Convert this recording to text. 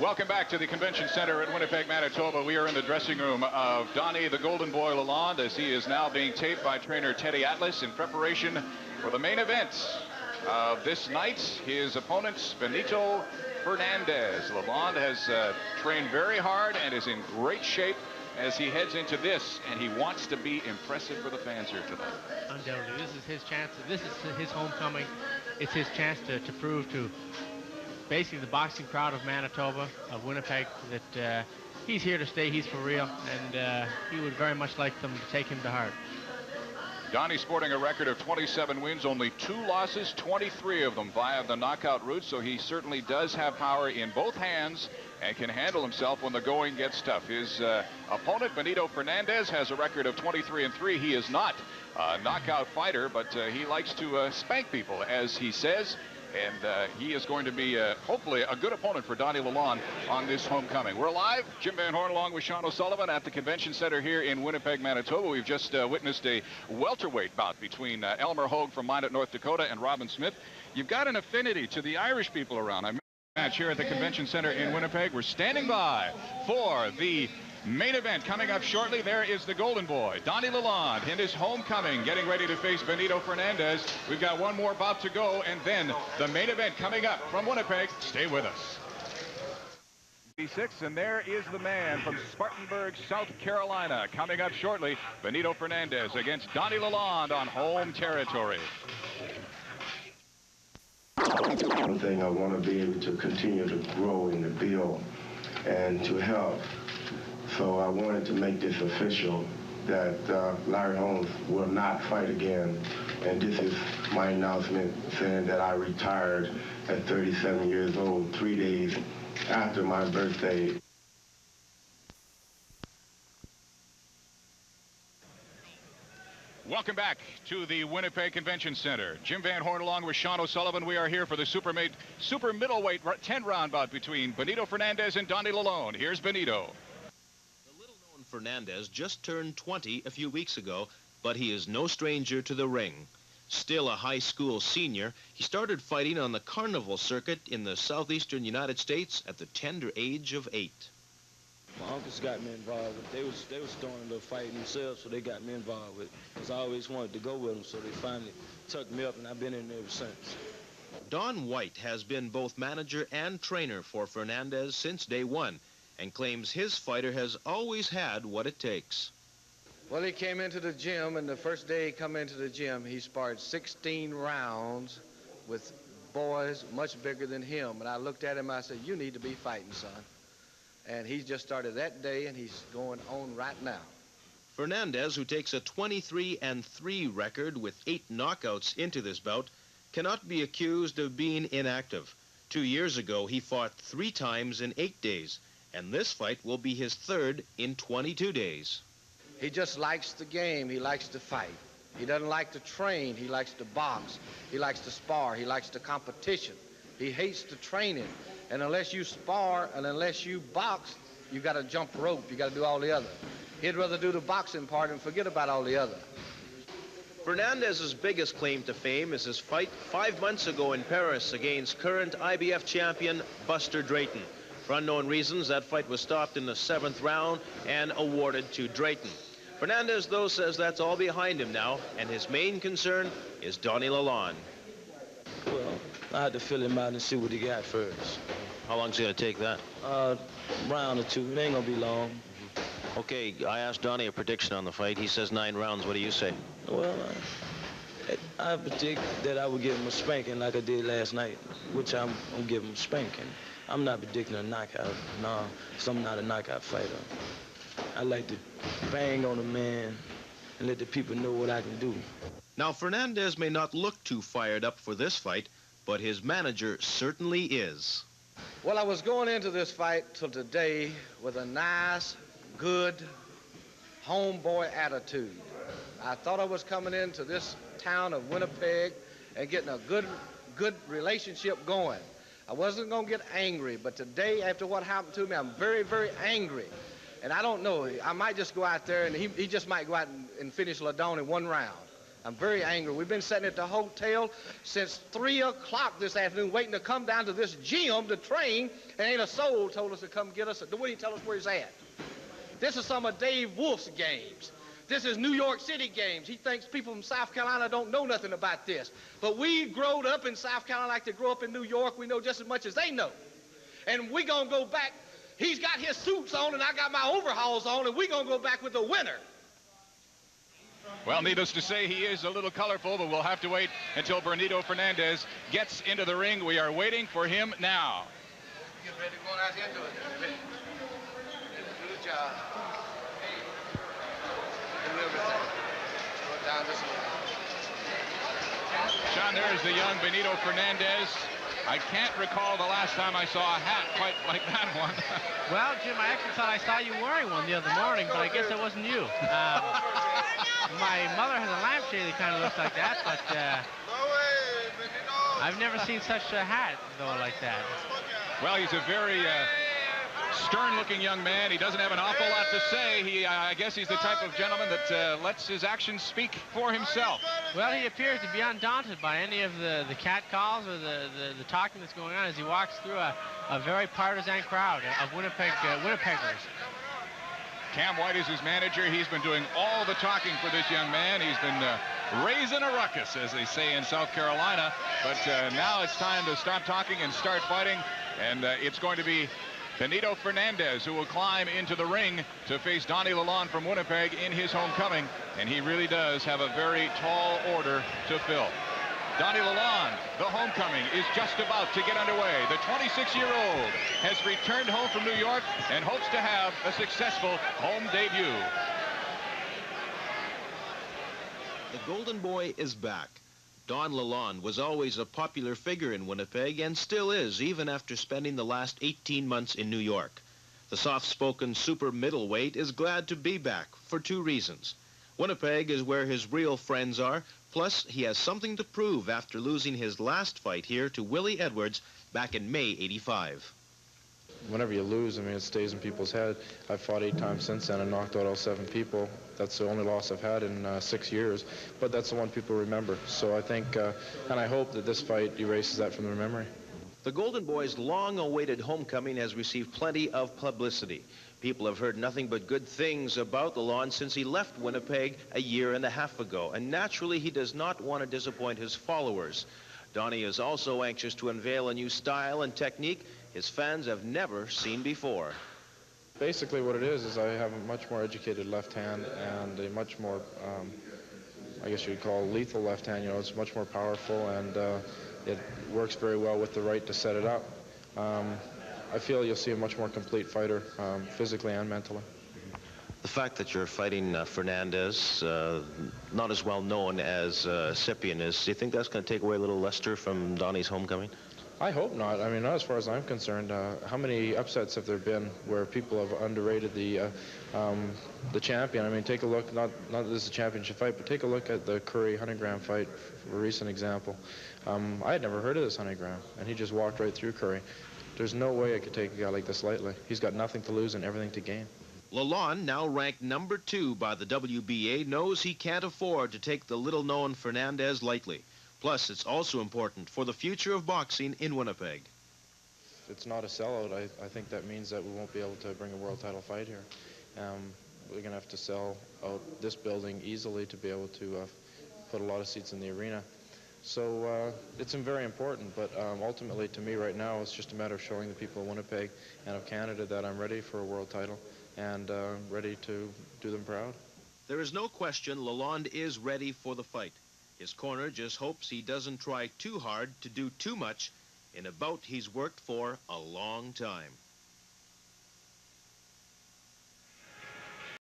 Welcome back to the Convention Center in Winnipeg, Manitoba. We are in the dressing room of Donny the Golden Boy Lalonde as he is now being taped by trainer Teddy Atlas in preparation for the main event of this night. His opponent, Benito Fernandez. Lalonde has trained very hard and is in great shape as he heads into this, and he wants to be impressive for the fans here tonight. Undoubtedly, this is his chance. This is his homecoming. It's his chance to prove to basically the boxing crowd of Manitoba, of Winnipeg, that he's here to stay, he's for real, and he would very much like them to take him to heart. Donny sporting a record of 27 wins, only 2 losses, 23 of them via the knockout route, so he certainly does have power in both hands and can handle himself when the going gets tough. His opponent, Benito Fernandez, has a record of 23-3. He is not a knockout fighter, but he likes to spank people, as he says. And he is going to be, hopefully, a good opponent for Donny Lalonde on this homecoming. We're live. Jim Van Horn along with Sean O'Sullivan at the Convention Center here in Winnipeg, Manitoba. We've just witnessed a welterweight bout between Elmer Hogue from Minot, North Dakota, and Robin Smith. You've got an affinity to the Irish people around. I match here at the Convention Center in Winnipeg. We're standing by for the main event coming up shortly. There is the Golden Boy, Donny Lalonde, in his homecoming, getting ready to face Benito Fernandez. We've got one more bout to go, and then the main event coming up from Winnipeg. Stay with us. And there is the man from Spartanburg, South Carolina, coming up shortly. Benito Fernandez against Donny Lalonde on home territory. One thing, I want to be able to continue to grow in the build and to help. So I wanted to make this official that Larry Holmes will not fight again. And this is my announcement saying that I retired at 37 years old, 3 days after my birthday. Welcome back to the Winnipeg Convention Center. Jim Van Horn along with Sean O'Sullivan. We are here for the super middleweight 10-round bout between Benito Fernandez and Donny Lalonde. Here's Benito. Fernandez just turned 20 a few weeks ago, but he is no stranger to the ring. Still a high school senior, he started fighting on the carnival circuit in the southeastern United States at the tender age of 8. My uncles got me involved with. They was doing a little fighting themselves, so they got me involved with it. Because I always wanted to go with them, so they finally took me up, and I've been in there ever since. Don White has been both manager and trainer for Fernandez since day one, and claims his fighter has always had what it takes. Well, he came into the gym, and the first day he come into the gym, he sparred 16 rounds with boys much bigger than him. And I looked at him, I said, you need to be fighting, son. And he just started that day, and he's going on right now. Fernandez, who takes a 23-3 record with 8 knockouts into this bout, cannot be accused of being inactive. 2 years ago, he fought 3 times in 8 days. And this fight will be his 3rd in 22 days. He just likes the game. He likes to fight. He doesn't like to train. He likes to box. He likes to spar. He likes the competition. He hates the training. And unless you spar and unless you box, you got to jump rope. You got to do all the other. He'd rather do the boxing part and forget about all the other. Fernandez's biggest claim to fame is his fight 5 months ago in Paris against current IBF champion Buster Drayton. For unknown reasons, that fight was stopped in the 7th round and awarded to Drayton. Fernandez, though, says that's all behind him now, and his main concern is Donny Lalonde. Well, I had to fill him out and see what he got first. How long's it going to take that? Round or 2. It ain't going to be long. Okay, I asked Donny a prediction on the fight. He says 9 rounds. What do you say? Well, I predict that I would give him a spanking like I did last night, which I'm going to give him a spanking. I'm not predicting a knockout, no, because I'm not a knockout fighter. I like to bang on a man and let the people know what I can do. Now, Fernandez may not look too fired up for this fight, but his manager certainly is. Well, I was going into this fight till today with a nice, good, homeboy attitude. I thought I was coming into this town of Winnipeg and getting a good relationship going. I wasn't going to get angry, but today, after what happened to me, I'm very, very angry. And I don't know, I might just go out there, and he just might go out and finish Lalonde in 1 round. I'm very angry. We've been sitting at the hotel since 3 o'clock this afternoon waiting to come down to this gym to train, and ain't a soul told us to come get us. They wouldn't tell us where he's at. This is some of Dave Wolf's games. This is New York City games. He thinks people from South Carolina don't know nothing about this. But we growed up in South Carolina like they grew up in New York. We know just as much as they know. And we gonna go back. He's got his suits on and I got my overalls on, and we gonna go back with the winner. Well, needless to say, he is a little colorful, but we'll have to wait until Benito Fernandez gets into the ring. We are waiting for him now. Get ready to go out here and do it. Do the job. Do everything. Go down this way. Sean, there's the young Benito Fernandez. I can't recall the last time I saw a hat quite like that one. Well, Jim, I actually thought I saw you wearing one the other morning, but I guess it wasn't you. My mother has a lampshade that kind of looks like that, but I've never seen such a hat, though, like that. Well, he's a very stern-looking young man. He doesn't have an awful lot to say. I guess he's the type of gentleman that lets his actions speak for himself. Well, he appears to be undaunted by any of the cat calls or the talking that's going on as he walks through a very partisan crowd of Winnipeggers. Cam White is his manager. He's been doing all the talking for this young man. He's been raising a ruckus, as they say in South Carolina. But now it's time to stop talking and start fighting. And it's going to be Benito Fernandez who will climb into the ring to face Donny Lalonde from Winnipeg in his homecoming. And he really does have a very tall order to fill. Donny Lalonde, the homecoming, is just about to get underway. The 26-year-old has returned home from New York and hopes to have a successful home debut. The Golden Boy is back. Don Lalonde was always a popular figure in Winnipeg and still is, even after spending the last 18 months in New York. The soft-spoken super middleweight is glad to be back for two reasons. Winnipeg is where his real friends are, plus he has something to prove after losing his last fight here to Willie Edwards back in May '85. Whenever you lose, I mean, it stays in people's head. I've fought 8 times since then and knocked out all 7 people. That's the only loss I've had in 6 years, but that's the one people remember. So I think, and I hope that this fight erases that from their memory. The Golden Boy's long-awaited homecoming has received plenty of publicity. People have heard nothing but good things about Lalonde since he left Winnipeg a year and a half ago, and naturally he does not want to disappoint his followers. Donny is also anxious to unveil a new style and technique his fans have never seen before. Basically what it is I have a much more educated left hand and a much more, I guess you'd call lethal left hand. You know, it's much more powerful, and it works very well with the right to set it up. I feel you'll see a much more complete fighter, physically and mentally. The fact that you're fighting Fernandez, not as well known as Cyprian is, do you think that's going to take away a little luster from Donny's homecoming? I hope not. I mean, not as far as I'm concerned. How many upsets have there been where people have underrated the champion? I mean, take a look, not that this is a championship fight, but take a look at the Curry 100-gram fight, for a recent example. I had never heard of this 100-gram, and he just walked right through Curry. There's no way I could take a guy like this lightly. He's got nothing to lose and everything to gain. Lalonde, now ranked number 2 by the WBA, knows he can't afford to take the little-known Fernandez lightly. Plus, it's also important for the future of boxing in Winnipeg. It's not a sellout. I think that means that we won't be able to bring a world title fight here. We're going to have to sell out this building easily to be able to put a lot of seats in the arena. So it's very important, but ultimately to me right now it's just a matter of showing the people of Winnipeg and of Canada that I'm ready for a world title and ready to do them proud. There is no question Lalonde is ready for the fight. His corner just hopes he doesn't try too hard to do too much in a bout he's worked for a long time.